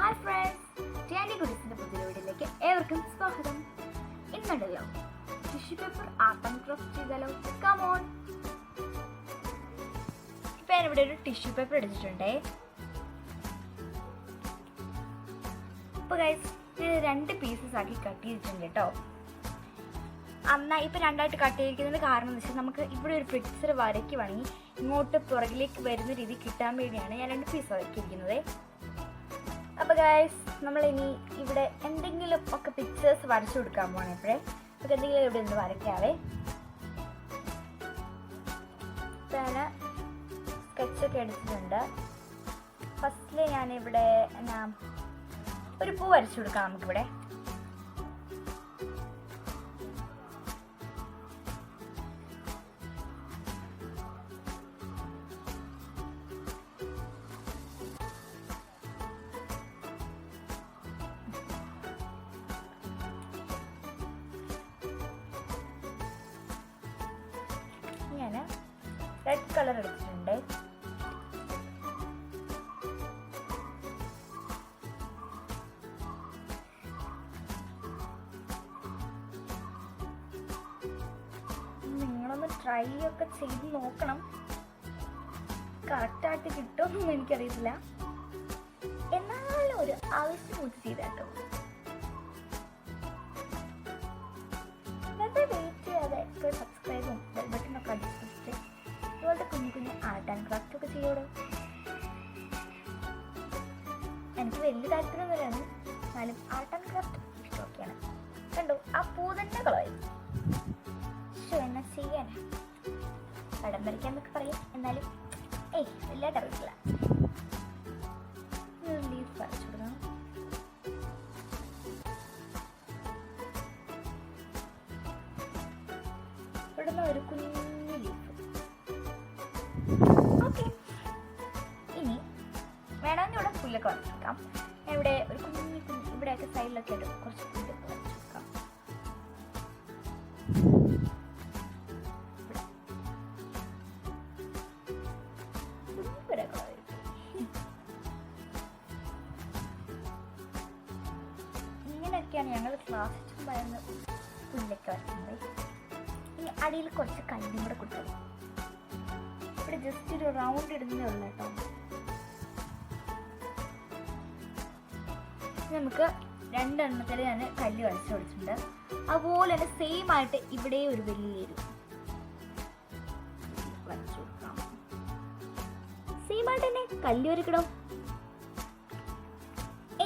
Hi friends, Tani ഗുഡീസിൻ്റെ പുതിയ വീഡിയോയിലേക്ക് ഏവർക്കും സ്വാഗതം. ഇന്നുണ്ടല്ലോ tissue paper art and craft ചെയ്താലോ? Come on. ഇപ്പം ഞാനിവിടെ ഒരു ടിഷ്യൂ പേപ്പർ എടുത്തിട്ടുണ്ടേ. അപ്പോൾ ഗൈസ്, ഞാൻ 2 പീസസ് ആക്കി കട്ട് ചെയ്തിട്ടുണ്ട് കേട്ടോ. ഇപ്പം 2ആയിട്ട് കട്ട് ചെയ്തിരിക്കുന്നതിന് കാരണം എന്ന് വെച്ചാൽ നമുക്ക് ഇവിടെ ഒരു പിക്ചർ വരയ്ക്കുവാണെങ്കിൽ ഇങ്ങോട്ട് പുറകിലേക്ക് വരുന്ന രീതി കിട്ടാൻ വേണ്ടിയാണ് ഞാൻ 2 പീസ് വരയ്ക്കിരിക്കുന്നത്. അപ്പോൾ ഗൈസ്, നമ്മളിനി ഇവിടെ എന്തെങ്കിലും ഒക്കെ പിക്ചേഴ്സ് വരച്ചു കൊടുക്കാൻ പോകണം. എപ്പോഴേ നമുക്ക് എന്തെങ്കിലും ഇവിടെ നിന്ന് വരയ്ക്കാവേ. ഞാൻ സ്കെച്ചൊക്കെ എടുത്തിട്ടുണ്ട്. ഫസ്റ്റിൽ ഞാനിവിടെ ഒരു പൂ വരച്ചു കൊടുക്കാം നമുക്കിവിടെ. ഞാൻ റെഡ് കളർ എടുത്തിട്ടുണ്ട്. നിങ്ങളൊന്ന് ട്രൈ ഒക്കെ ചെയ്ത് നോക്കണം. കറക്റ്റായിട്ട് കിട്ടുമെന്നൊന്നും എനിക്കറിയില്ല, എന്നാലും ഒരു ആവശ്യം കൂട്ടി ചെയ്താട്ടോ. വെയിറ്റ് ചെയ്യാതെ സബ്സ്ക്രൈബും ബെൽ ബട്ടണൊക്കെ അടിച്ചിട്ട് ഇതുപോലത്തെ കുഞ്ഞു ആർട്ട് ആൻഡ് ക്രാഫ്റ്റ് ഒക്കെ ചെയ്യോളൂ. എനിക്ക് വലിയ താല്പര്യമൊന്നുമില്ലാണ്, എന്നാലും ആർട്ട് ആൻഡ് ക്രാഫ്റ്റ് ഇഷ്ടമൊക്കെയാണ്. കണ്ടു, ആ പൂ തന്നെ കളവായി. എന്നാ ചെയ്യാനാ, പടം വരയ്ക്കാന്നൊക്കെ പറയും, എന്നാലും വലുതായിട്ട് അറിയില്ല. ലീഫ് വരച്ചു കൊടുക്കണം. ഇവിടുന്ന് ഒരു കുഞ്ഞു ലീഫ്. ഓക്കെ, ഇനി വേണമെങ്കിൽ ഇവിടെ പുല്ലൊക്കെ വരച്ചെടുക്കാം. ഞാൻ ഇവിടെ ഒരു കുഞ്ഞു ഇവിടെയൊക്കെ സൈഡിലൊക്കെ ആയിട്ട് കുറച്ച് പുല്ലൊക്കെ വരച്ചെടുക്കാം. ഇങ്ങനെയൊക്കെയാണ് ഞങ്ങൾ ക്ലാസ്സിൽ വരുന്ന പുല്ലൊക്കെ വരയ്ക്കുന്നത്. ഇനി അടിയിൽ കുറച്ച് കല്ലും കൂടെ കൊടുക്കും. ഇവിടെ ജസ്റ്റ് ഒരു റൗണ്ട് ഇടുന്നേ ഉള്ളൂ കേട്ടോ. നമുക്ക് 2 എണ്ണത്തിൽ ഞാൻ കല്ല് വരച്ചു കൊടുത്തിട്ടുണ്ട്. അതുപോലെ തന്നെ സെയിം ആയിട്ട് ഇവിടെ ഒരു വലിയൊരു വരച്ചു കൊടുക്കാം. സെയിം ആയിട്ട് തന്നെ കല്ല് വരയ്ക്കണം.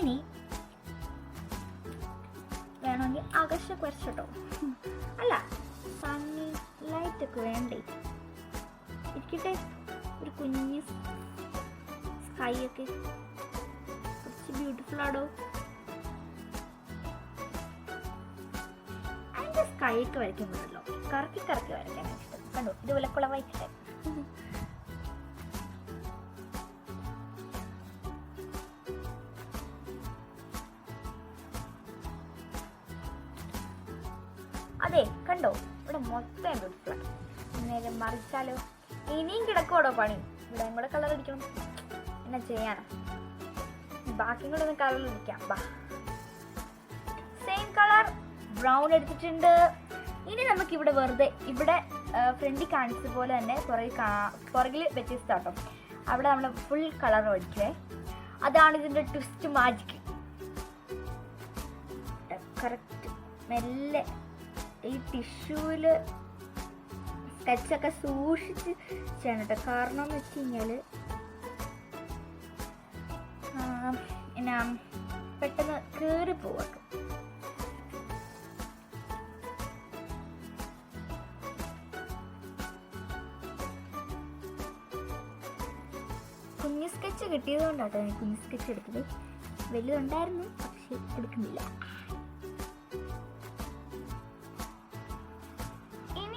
ഇനി വേണമെങ്കിൽ ആകർഷക വരച്ചോട്ടോ. അല്ല, സണ്ണി ലൈറ്റ് ഒക്കെ വേണ്ടേ ഇരിക്കട്ടെ. ഒരു കുഞ്ഞ് സ്കൈ ഒക്കെ കുറച്ച് ബ്യൂട്ടിഫുൾ ആടോ. അതിൻ്റെ സ്കൈ ഒക്കെ വരയ്ക്കുന്നുണ്ടല്ലോ, കറക്കി വരയ്ക്കാനാണ് ഇഷ്ടം. കണ്ടോ, ഇതുപോലെ കുളവായിക്കട്ടെ. അതെ, കണ്ടോ, ഇവിടെ മൊത്തം ബ്യൂട്ടിഫുൾ. നേരെ മറിച്ചാലോ, ഇനിയും കിടക്കുവാടോ പണി. ഇവിടെ കൂടെ കളർ അടിക്കണം. എന്നാ ചെയ്യാനാ, ബാക്കിയും കൂടെ ഒന്ന് കളർ അടിക്കാം. സെയിം കളർ ബ്രൗൺ എടുത്തിട്ടുണ്ട്. ഇനി നമുക്ക് ഇവിടെ വെറുതെ ഇവിടെ ഫ്രണ്ടിൽ കാണിച്ച പോലെ തന്നെ പുറകിൽ വ്യത്യസ്തമാട്ടോ. അവിടെ നമ്മൾ ഫുൾ കളർ അടിക്കുവേ. അതാണ് ഇതിൻ്റെ ട്വിസ്റ്റ് മാജിക്. കറക്റ്റ് മെല്ലെ ഈ ടിഷ്യൂവിൽ സ്കെച്ചൊക്കെ സൂക്ഷിച്ച് ചെയ്യണം കേട്ടോ. കാരണം എന്ന് വെച്ച് കഴിഞ്ഞാൽ എന്നാ പെട്ടെന്ന് കയറി പോവാട്ടോ. കുഞ്ഞു സ്കെച്ച് കിട്ടിയത് കൊണ്ടാട്ടോ ഞാൻ കുഞ്ഞു സ്കെച്ച് എടുത്തത്. വലുതുണ്ടായിരുന്നു, പക്ഷെ എടുക്കുന്നില്ല.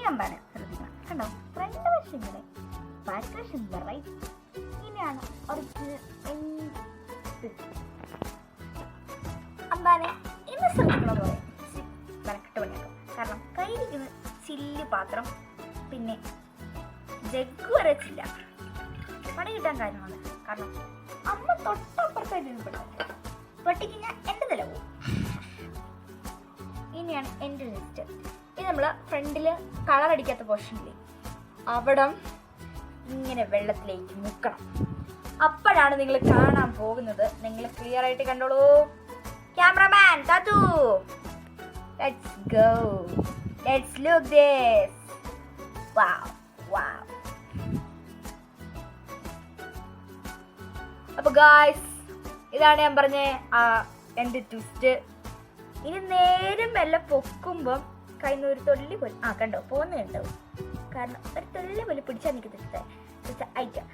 അമ്പാണ് ശ്രദ്ധിക്കണം. കണ്ടോ, ഫ്രണ്ട് വശം ഇങ്ങനെ, ബാക്ക് വശം റൈറ്റ്. ഇനിയാണ് ഒറിജിനൽ അമ്പാനെ. ഇന്ന് ശ്രദ്ധിക്കണ പോലെ വരക്കിട്ട് പണിയാക്കും. കാരണം കയ്യിരിക്കുന്ന ചില്ല് പാത്രം പിന്നെ ജഗ് വരച്ചില്ല. പണി കിട്ടാൻ കാര്യമാണ്. കാരണം അമ്മ തൊട്ടപ്പുറത്തായിട്ട് പെടാം. പൊട്ടിക്കഴിഞ്ഞാൽ എൻ്റെ തല പോകും. ഇനിയാണ് എൻ്റെ ലിസ്റ്റ്. ഇത് നമ്മൾ ഫ്രണ്ടിൽ കളർ അടിക്കാത്ത പോർഷനില്ലേ അവിടം ഇങ്ങനെ വെള്ളത്തിലേക്ക് മുക്കണം. അപ്പോഴാണ് നിങ്ങൾ കാണാൻ പോകുന്നത്. നിങ്ങൾ ക്ലിയർ ആയിട്ട് കണ്ടോളൂ. Cameraman Thathu, let's go, let's look this. Wow wow. അപ്പൊ ഗായ്സ്, ഇതാണ് ഞാൻ പറഞ്ഞ എൻ്റെ ട്വിസ്റ്റ്. ഇനി നേരം മെല്ലെ പൊക്കുമ്പം കയ്യിൽ ഒരു തൊല്ലി പോലെ കണ്ടോ പോകുന്നുണ്ടാവും. കാരണം ഒരു തൊല്ലി പോലെ പിടിച്ചാൽ നിൽക്കുന്നത് ഐറ്റം.